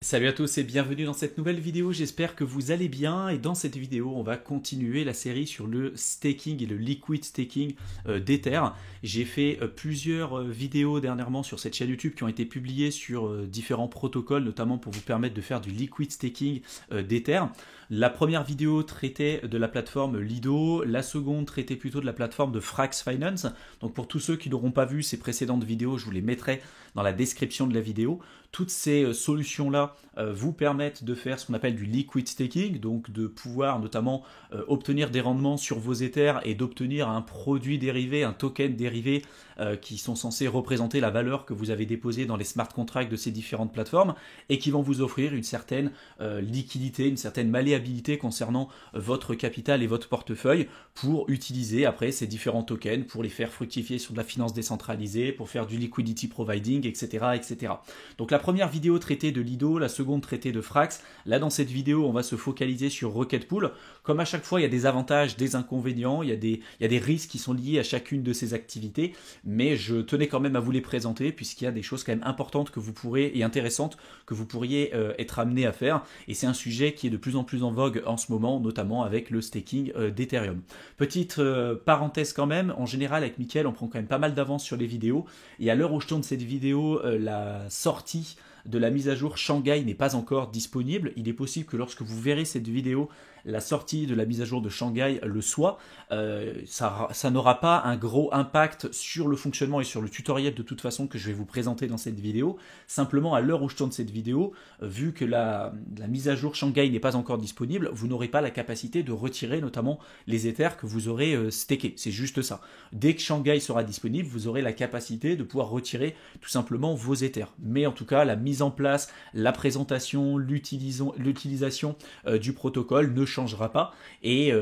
Salut à tous et bienvenue dans cette nouvelle vidéo, j'espère que vous allez bien et dans cette vidéo on va continuer la série sur le staking et le liquid staking d'Ether. J'ai fait plusieurs vidéos dernièrement sur cette chaîne YouTube qui ont été publiées sur différents protocoles, notamment pour vous permettre de faire du liquid staking d'Ether. La première vidéo traitait de la plateforme Lido, la seconde traitait plutôt de la plateforme de Frax Finance. Donc pour tous ceux qui n'auront pas vu ces précédentes vidéos, je vous les mettrai dans la description de la vidéo. Toutes ces solutions-là vous permettent de faire ce qu'on appelle du liquid staking, donc de pouvoir notamment obtenir des rendements sur vos Ethers et d'obtenir un produit dérivé, un token dérivé qui sont censés représenter la valeur que vous avez déposée dans les smart contracts de ces différentes plateformes et qui vont vous offrir une certaine liquidité, une certaine malléabilité concernant votre capital et votre portefeuille pour utiliser après ces différents tokens, pour les faire fructifier sur de la finance décentralisée, pour faire du liquidity providing, etc. etc. Donc la première vidéo traitait de Lido, la seconde traitait de Frax. Là dans cette vidéo on va se focaliser sur Rocket Pool. Comme à chaque fois il y a des avantages, des inconvénients, il y a des risques qui sont liés à chacune de ces activités, mais je tenais quand même à vous les présenter puisqu'il y a des choses quand même importantes que vous pourrez et intéressantes que vous pourriez être amené à faire, et c'est un sujet qui est de plus en plus en vogue en ce moment, notamment avec le staking d'Ethereum. Petite parenthèse quand même, en général avec Mickaël on prend quand même pas mal d'avance sur les vidéos, et à l'heure où je tourne cette vidéo, la sortie de la mise à jour Shanghai n'est pas encore disponible. Il est possible que lorsque vous verrez cette vidéo, la sortie de la mise à jour de Shanghai le soit. Ça n'aura pas un gros impact sur le fonctionnement et sur le tutoriel de toute façon que je vais vous présenter dans cette vidéo. Simplement, à l'heure où je tourne cette vidéo, vu que la mise à jour Shanghai n'est pas encore disponible, vous n'aurez pas la capacité de retirer notamment les Ethers que vous aurez stakés. C'est juste ça. Dès que Shanghai sera disponible, vous aurez la capacité de pouvoir retirer tout simplement vos Ethers. Mais en tout cas, la mise en place, la présentation, l'utilisation du protocole ne changera pas, et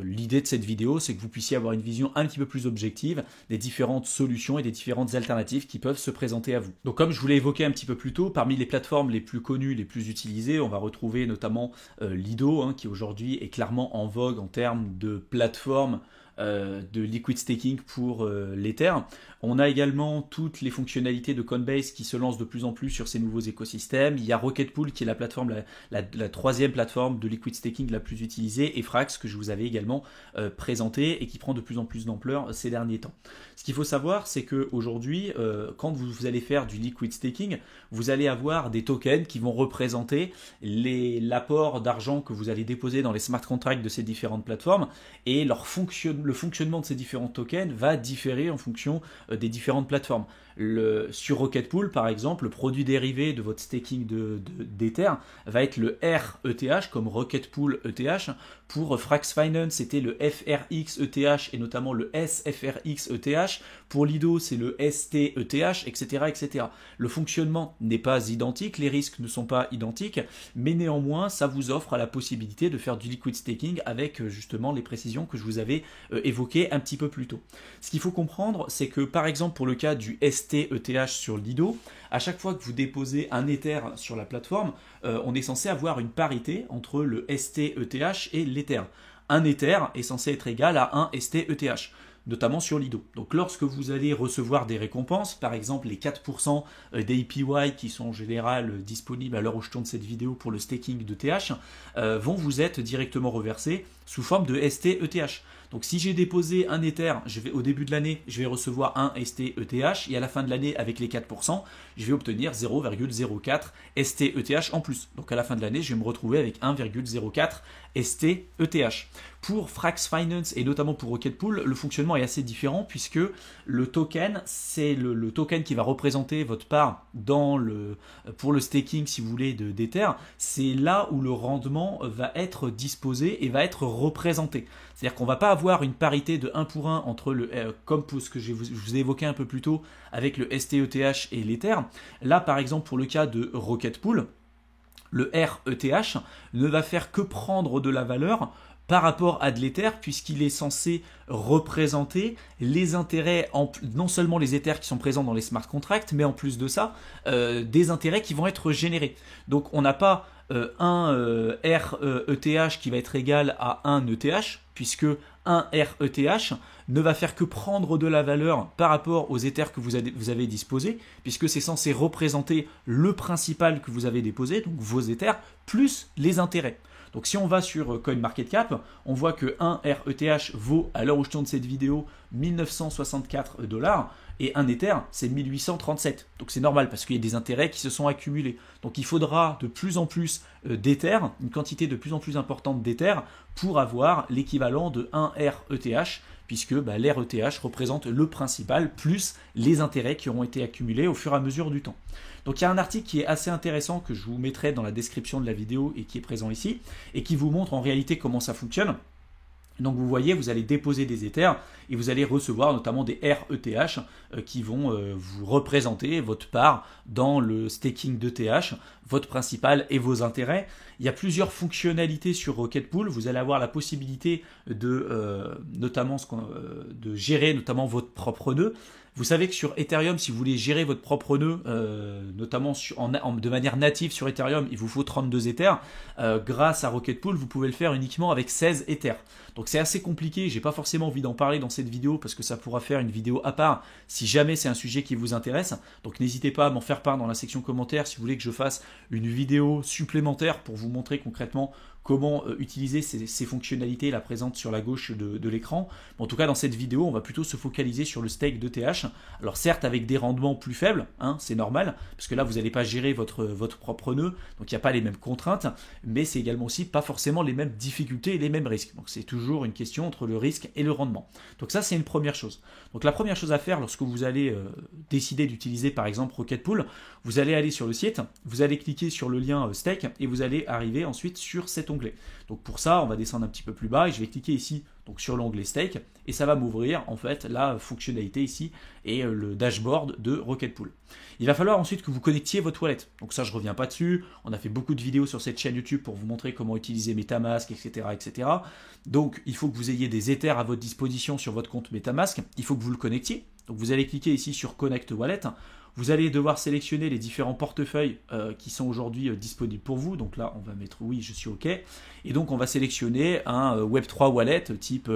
l'idée de cette vidéo c'est que vous puissiez avoir une vision un petit peu plus objective des différentes solutions et des différentes alternatives qui peuvent se présenter à vous. Donc comme je vous l'ai évoqué un petit peu plus tôt, parmi les plateformes les plus connues, les plus utilisées, on va retrouver notamment Lido, qui aujourd'hui est clairement en vogue en termes de plateforme de liquid staking pour l'Ether. On a également toutes les fonctionnalités de Coinbase qui se lancent de plus en plus sur ces nouveaux écosystèmes. Il y a Rocket Pool qui est la plateforme, la troisième plateforme de liquid staking la plus utilisée, et Frax que je vous avais également présenté et qui prend de plus en plus d'ampleur ces derniers temps. Ce qu'il faut savoir, c'est qu'aujourd'hui, quand vous allez faire du liquid staking, vous allez avoir des tokens qui vont représenter l'apport d'argent que vous allez déposer dans les smart contracts de ces différentes plateformes, et le fonctionnement de ces différents tokens va différer en fonction des différentes plateformes. Sur Rocket Pool, par exemple, le produit dérivé de votre staking d'Ether va être le RETH, comme Rocket Pool ETH. Pour Frax Finance, c'était le FRX ETH et notamment le SFRX ETH. Pour Lido, c'est le STETH, etc., etc. Le fonctionnement n'est pas identique, les risques ne sont pas identiques, mais néanmoins, ça vous offre la possibilité de faire du liquid staking avec justement les précisions que je vous avais évoquées un petit peu plus tôt. Ce qu'il faut comprendre, c'est que par exemple pour le cas du STETH sur Lido, à chaque fois que vous déposez un Ether sur la plateforme, on est censé avoir une parité entre le STETH et l'Ether. Un Ether est censé être égal à un STETH, notamment sur Lido. Donc lorsque vous allez recevoir des récompenses, par exemple les 4% d'APY qui sont en général disponibles à l'heure où je tourne cette vidéo pour le staking de TH, vont vous être directement reversés sous forme de STETH. Donc si j'ai déposé un Ether, au début de l'année, je vais recevoir un STETH, et à la fin de l'année, avec les 4%, je vais obtenir 0,04 STETH en plus. Donc à la fin de l'année, je vais me retrouver avec 1,04 STETH. Pour Frax Finance et notamment pour Rocket Pool, le fonctionnement est assez différent puisque le token, c'est le token qui va représenter votre part pour le staking, si vous voulez, d'Ether. C'est là où le rendement va être disposé et va être représenté. C'est-à-dire qu'on ne va pas avoir une parité de 1 pour 1 entre comme ce que je vous ai évoqué un peu plus tôt avec le STETH et l'Ether. Là, par exemple, pour le cas de Rocket Pool, le RETH ne va faire que prendre de la valeur par rapport à de l'Ether, puisqu'il est censé représenter les intérêts, non seulement les Ethers qui sont présents dans les smart contracts, mais en plus de ça, des intérêts qui vont être générés. Donc on n'a pas un RETH qui va être égal à un ETH, puisque un RETH ne va faire que prendre de la valeur par rapport aux Ethers que vous avez disposés, puisque c'est censé représenter le principal que vous avez déposé, donc vos Ethers, plus les intérêts. Donc si on va sur CoinMarketCap, on voit que 1 RETH vaut, à l'heure où je tourne cette vidéo, 1964 $, et un Ether, c'est 1837. Donc c'est normal, parce qu'il y a des intérêts qui se sont accumulés. Donc il faudra de plus en plus d'Ether, une quantité de plus en plus importante d'Ether, pour avoir l'équivalent de 1 RETH, puisque l'RETH représente le principal, plus les intérêts qui auront été accumulés au fur et à mesure du temps. Donc il y a un article qui est assez intéressant que je vous mettrai dans la description de la vidéo et qui est présent ici, et qui vous montre en réalité comment ça fonctionne. Donc vous voyez, vous allez déposer des Ethers et vous allez recevoir notamment des RETH qui vont vous représenter votre part dans le staking d'ETH, votre principal et vos intérêts. Il y a plusieurs fonctionnalités sur Rocket Pool. Vous allez avoir la possibilité de gérer notamment votre propre nœud. Vous savez que sur Ethereum, si vous voulez gérer votre propre nœud, notamment de manière native sur Ethereum, il vous faut 32 Ethers. Grâce à Rocket Pool, vous pouvez le faire uniquement avec 16 Ethers. Donc c'est assez compliqué, j'ai pas forcément envie d'en parler dans cette vidéo parce que ça pourra faire une vidéo à part si jamais c'est un sujet qui vous intéresse. Donc n'hésitez pas à m'en faire part dans la section commentaires si vous voulez que je fasse une vidéo supplémentaire pour vous montrer concrètement comment utiliser ces fonctionnalités là présentes sur la gauche de l'écran. En tout cas, dans cette vidéo, on va plutôt se focaliser sur le stake d'ETH. Alors certes, avec des rendements plus faibles, c'est normal, parce que là, vous n'allez pas gérer votre propre nœud, donc il n'y a pas les mêmes contraintes, mais c'est également aussi pas forcément les mêmes difficultés et les mêmes risques. Donc c'est toujours une question entre le risque et le rendement. Donc ça, c'est une première chose. Donc la première chose à faire lorsque vous allez décider d'utiliser par exemple Rocket Pool, vous allez aller sur le site, vous allez cliquer sur le lien stake et vous allez arriver ensuite sur cet onglet. Donc pour ça, on va descendre un petit peu plus bas et je vais cliquer ici donc sur l'onglet Stake et ça va m'ouvrir en fait la fonctionnalité ici et le dashboard de Rocket Pool. Il va falloir ensuite que vous connectiez votre wallet. Donc ça, je reviens pas dessus. On a fait beaucoup de vidéos sur cette chaîne YouTube pour vous montrer comment utiliser MetaMask, etc., etc. Donc il faut que vous ayez des Ethers à votre disposition sur votre compte MetaMask. Il faut que vous le connectiez. Donc vous allez cliquer ici sur Connect Wallet. Vous allez devoir sélectionner les différents portefeuilles qui sont aujourd'hui disponibles pour vous. Donc là, on va mettre oui, je suis OK. Et donc, on va sélectionner un Web3 wallet type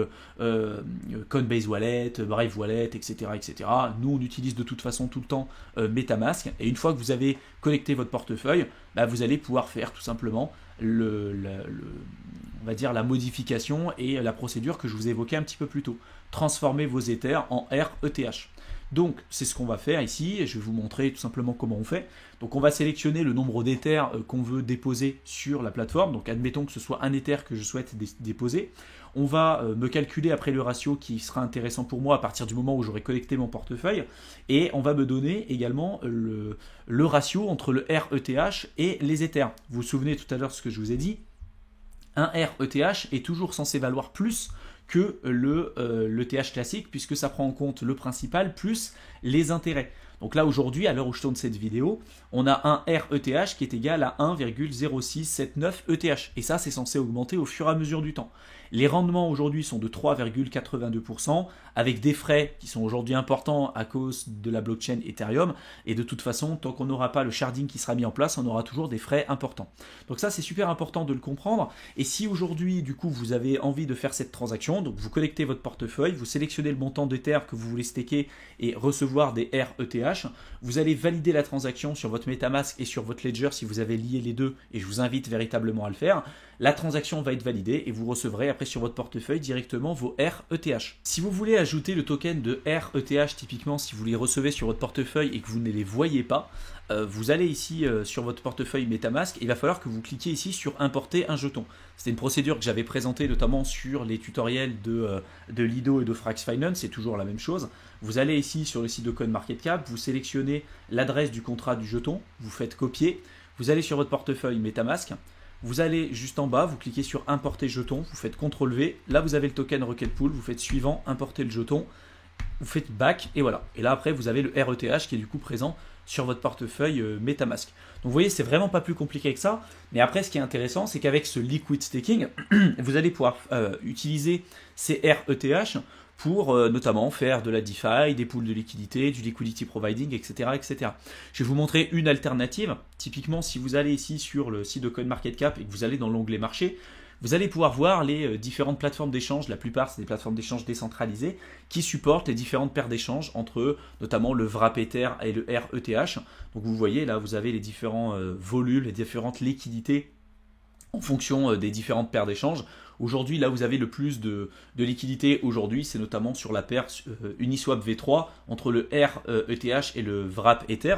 Coinbase Wallet, Brave Wallet, etc., etc. Nous, on utilise de toute façon tout le temps MetaMask. Et une fois que vous avez connecté votre portefeuille, vous allez pouvoir faire tout simplement on va dire la modification et la procédure que je vous évoquais un petit peu plus tôt. Transformer vos Ethers en RETH. Donc, c'est ce qu'on va faire ici, et je vais vous montrer tout simplement comment on fait. Donc, on va sélectionner le nombre d'Ethers qu'on veut déposer sur la plateforme. Donc, admettons que ce soit un Ether que je souhaite déposer. On va me calculer après le ratio qui sera intéressant pour moi à partir du moment où j'aurai connecté mon portefeuille. Et on va me donner également le ratio entre le RETH et les Ethers. Vous vous souvenez tout à l'heure ce que je vous ai dit. Un RETH est toujours censé valoir plus que le TH classique, puisque ça prend en compte le principal plus les intérêts. Donc là, aujourd'hui, à l'heure où je tourne cette vidéo, on a un RETH qui est égal à 1,0679 ETH. Et ça, c'est censé augmenter au fur et à mesure du temps. Les rendements aujourd'hui sont de 3,82%, avec des frais qui sont aujourd'hui importants à cause de la blockchain Ethereum. Et de toute façon, tant qu'on n'aura pas le sharding qui sera mis en place, on aura toujours des frais importants. Donc ça, c'est super important de le comprendre. Et si aujourd'hui, du coup, vous avez envie de faire cette transaction, donc vous connectez votre portefeuille, vous sélectionnez le montant d'Ether que vous voulez staker et recevoir des RETH, vous allez valider la transaction sur votre MetaMask et sur votre Ledger si vous avez lié les deux, et je vous invite véritablement à le faire. La transaction va être validée et vous recevrez après sur votre portefeuille directement vos RETH. Si vous voulez ajouter le token de RETH, typiquement si vous les recevez sur votre portefeuille et que vous ne les voyez pas, vous allez ici sur votre portefeuille MetaMask, il va falloir que vous cliquiez ici sur importer un jeton. C'était une procédure que j'avais présentée notamment sur les tutoriels de Lido et de Frax Finance, c'est toujours la même chose. Vous allez ici sur le site de CoinMarketCap, vous sélectionnez l'adresse du contrat du jeton, vous faites copier, vous allez sur votre portefeuille MetaMask, vous allez juste en bas, vous cliquez sur importer jeton, vous faites CTRL-V, là vous avez le token Rocket Pool, vous faites suivant, importer le jeton, vous faites back et voilà. Et là après vous avez le RETH qui est du coup présent sur votre portefeuille MetaMask. Donc vous voyez, c'est vraiment pas plus compliqué que ça. Mais après, ce qui est intéressant, c'est qu'avec ce liquid staking, vous allez pouvoir utiliser ces RETH pour notamment faire de la DeFi, des pools de liquidité, du liquidity providing, etc., etc. Je vais vous montrer une alternative. Typiquement, si vous allez ici sur le site de CoinMarketCap et que vous allez dans l'onglet marché, vous allez pouvoir voir les différentes plateformes d'échange. La plupart, c'est des plateformes d'échange décentralisées qui supportent les différentes paires d'échange entre eux, notamment le wrap Ether et le RETH. Donc vous voyez là, vous avez les différents volumes, les différentes liquidités en fonction des différentes paires d'échanges. Aujourd'hui, là, vous avez le plus de liquidités aujourd'hui, c'est notamment sur la paire Uniswap V3 entre le RETH et le wrap Ether,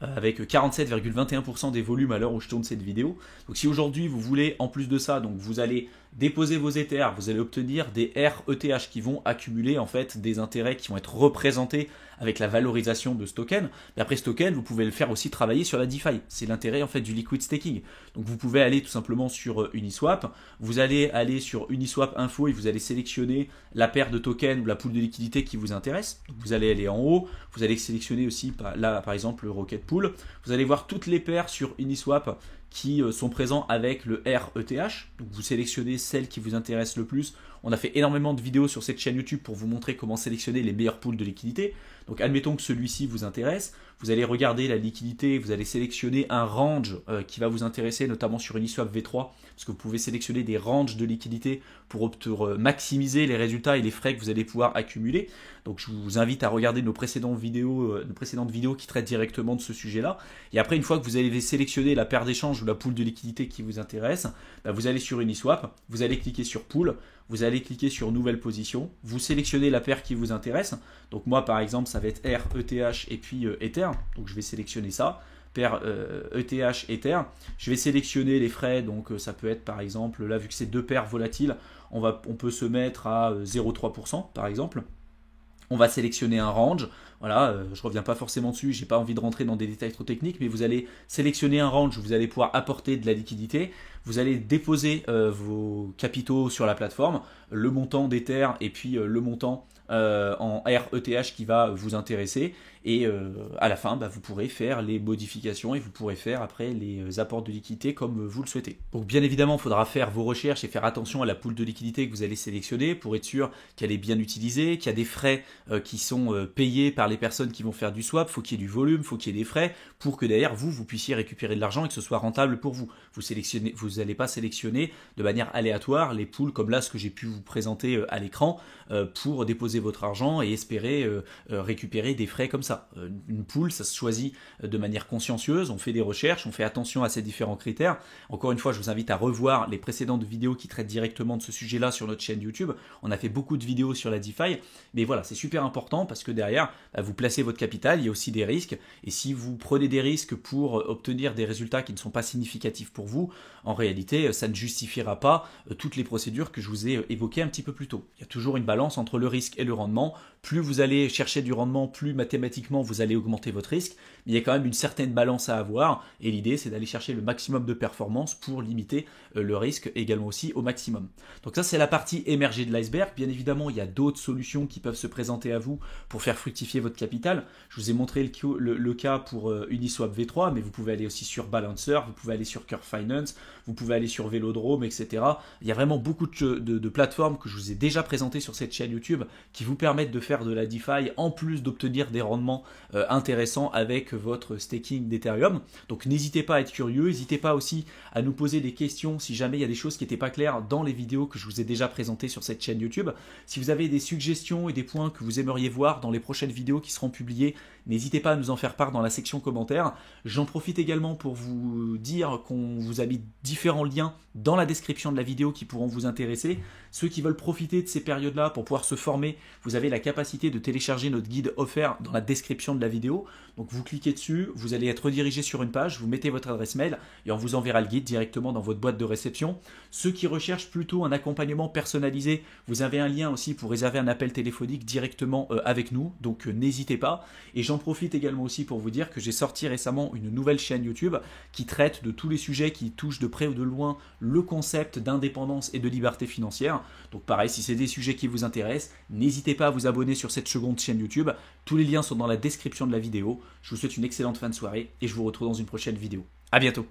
avec 47,21% des volumes à l'heure où je tourne cette vidéo. Donc si aujourd'hui vous voulez, en plus de ça, donc vous allez déposer vos Ethers, vous allez obtenir des RETH qui vont accumuler en fait des intérêts qui vont être représentés avec la valorisation de ce token. Mais après ce token, vous pouvez le faire aussi travailler sur la DeFi. C'est l'intérêt en fait du liquid staking. Donc vous pouvez aller tout simplement sur Uniswap, vous allez aller sur Uniswap Info et vous allez sélectionner la paire de tokens ou la pool de liquidité qui vous intéresse. Donc vous allez aller en haut, vous allez sélectionner aussi là par exemple le Rocket Pool. Vous allez voir toutes les paires sur Uniswap qui sont présents avec le RETH. Donc vous sélectionnez celles qui vous intéressent le plus. On a fait énormément de vidéos sur cette chaîne YouTube pour vous montrer comment sélectionner les meilleurs pools de liquidité. Donc admettons que celui-ci vous intéresse, vous allez regarder la liquidité, vous allez sélectionner un range qui va vous intéresser, notamment sur Uniswap V3, parce que vous pouvez sélectionner des ranges de liquidité pour maximiser les résultats et les frais que vous allez pouvoir accumuler. Donc je vous invite à regarder nos précédentes vidéos qui traitent directement de ce sujet-là. Et après, une fois que vous avez sélectionné la paire d'échange ou la pool de liquidité qui vous intéresse, vous allez sur Uniswap, vous allez cliquer sur Pool, vous allez cliquer sur Nouvelle position, vous sélectionnez la paire qui vous intéresse. Donc moi, par exemple, ça va être RETH et puis Ether. Donc je vais sélectionner ça. Paire ETH Ether. Je vais sélectionner les frais, donc ça peut être par exemple, là vu que c'est deux paires volatiles, on peut se mettre à 0,3% par exemple. On va sélectionner un range, voilà, je ne reviens pas forcément dessus, j'ai pas envie de rentrer dans des détails trop techniques, mais vous allez sélectionner un range où vous allez pouvoir apporter de la liquidité, vous allez déposer vos capitaux sur la plateforme, le montant d'Ether et puis le montant en RETH qui va vous intéresser, et à la fin vous pourrez faire les modifications et vous pourrez faire après les apports de liquidité comme vous le souhaitez. Donc bien évidemment il faudra faire vos recherches et faire attention à la pool de liquidité que vous allez sélectionner pour être sûr qu'elle est bien utilisée, qu'il y a des frais qui sont payés par les personnes qui vont faire du swap, faut qu'il y ait du volume, faut qu'il y ait des frais pour que derrière vous puissiez récupérer de l'argent et que ce soit rentable pour vous. Vous n'allez pas sélectionner de manière aléatoire les pools comme là ce que j'ai pu vous présenter à l'écran pour déposer votre argent et espérer récupérer des frais comme ça. Une pool, ça se choisit de manière consciencieuse, on fait des recherches, on fait attention à ces différents critères. Encore une fois, je vous invite à revoir les précédentes vidéos qui traitent directement de ce sujet-là sur notre chaîne YouTube. On a fait beaucoup de vidéos sur la DeFi, mais voilà, c'est super important parce que derrière, vous placez votre capital, il y a aussi des risques, et si vous prenez des risques pour obtenir des résultats qui ne sont pas significatifs pour vous, en réalité, ça ne justifiera pas toutes les procédures que je vous ai évoquées un petit peu plus tôt. Il y a toujours une balance entre le risque et le rendement. Plus vous allez chercher du rendement, plus mathématiquement vous allez augmenter votre risque, mais il y a quand même une certaine balance à avoir, et l'idée c'est d'aller chercher le maximum de performance pour limiter le risque également aussi au maximum. Donc ça c'est la partie émergée de l'iceberg. Bien évidemment il y a d'autres solutions qui peuvent se présenter à vous pour faire fructifier votre capital. Je vous ai montré le cas pour Uniswap V3, mais vous pouvez aller aussi sur Balancer, vous pouvez aller sur Curve Finance, vous pouvez aller sur Vélodrome, etc. Il y a vraiment beaucoup de plateformes que je vous ai déjà présentées sur cette chaîne YouTube qui vous permettent de faire de la DeFi en plus d'obtenir des rendements intéressants avec votre staking d'Ethereum. Donc n'hésitez pas à être curieux, n'hésitez pas aussi à nous poser des questions si jamais il y a des choses qui n'étaient pas claires dans les vidéos que je vous ai déjà présentées sur cette chaîne YouTube. Si vous avez des suggestions et des points que vous aimeriez voir dans les prochaines vidéos qui seront publiées, n'hésitez pas à nous en faire part dans la section commentaires. J'en profite également pour vous dire qu'on vous a mis différents liens dans la description de la vidéo qui pourront vous intéresser. Ceux qui veulent profiter de ces périodes-là pour pouvoir se former, vous avez la capacité de télécharger notre guide offert dans la description de la vidéo. Donc vous cliquez dessus, vous allez être redirigé sur une page, vous mettez votre adresse mail et on vous enverra le guide directement dans votre boîte de réception. Ceux qui recherchent plutôt un accompagnement personnalisé, vous avez un lien aussi pour réserver un appel téléphonique directement avec nous, donc n'hésitez pas. Et j'en profite également aussi pour vous dire que j'ai sorti récemment une nouvelle chaîne YouTube qui traite de tous les sujets qui touchent de près ou de loin le concept d'indépendance et de liberté financière. Donc pareil, si c'est des sujets qui vous intéressent, n'hésitez pas à vous abonner sur cette seconde chaîne YouTube. Tous les liens sont dans la description de la vidéo. Je vous souhaite une excellente fin de soirée et je vous retrouve dans une prochaine vidéo. À bientôt.